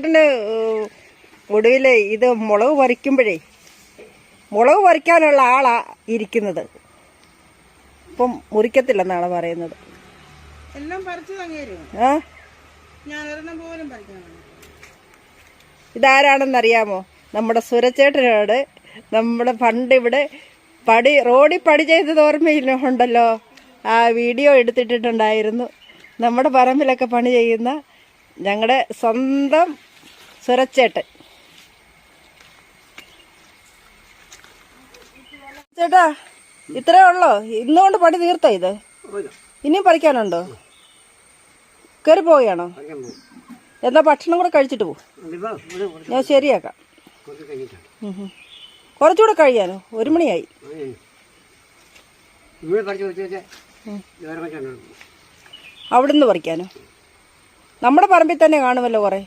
ചേട്ടന് ഒടുവിൽ ഇത് മുളക് പറിക്കുമ്പോഴേ മുളക് പറിക്കാനുള്ള ആളാ ഇരിക്കുന്നത്. ഇപ്പം മുറിക്കത്തില്ലെന്നാണ് പറയുന്നത്. ഇതാരാണെന്നറിയാമോ? നമ്മുടെ സുരച്ചേട്ടനോട് നമ്മുടെ പണ്ട് ഇവിടെ റോഡിൽ പടി ചെയ്തത് ഓർമ്മയില്ലുണ്ടല്ലോ, ആ വീഡിയോ എടുത്തിട്ടുണ്ടായിരുന്നു. നമ്മുടെ പറമ്പിലൊക്കെ പണി ചെയ്യുന്ന ഞങ്ങളുടെ സ്വന്തം സുരച്ചേട്ടൻ. ചേട്ടാ ഇത്രേ ഉള്ളോ? ഇന്നുകൊണ്ട് പണി തീർത്തോ? ഇത് ഇനിയും പറിക്കാനുണ്ടോ? കയറി പോവുകയാണോ? എന്നാ ഭക്ഷണം കൂടെ കഴിച്ചിട്ട് പോകും. ഞാൻ ശരിയാക്കാം. കുറച്ചുകൂടെ കഴിയാനോ? 1 മണിയായി. അവിടുന്ന് പറിക്കാനോ? നമ്മുടെ പറമ്പിൽ തന്നെ കാണുമല്ലോ കുറെ.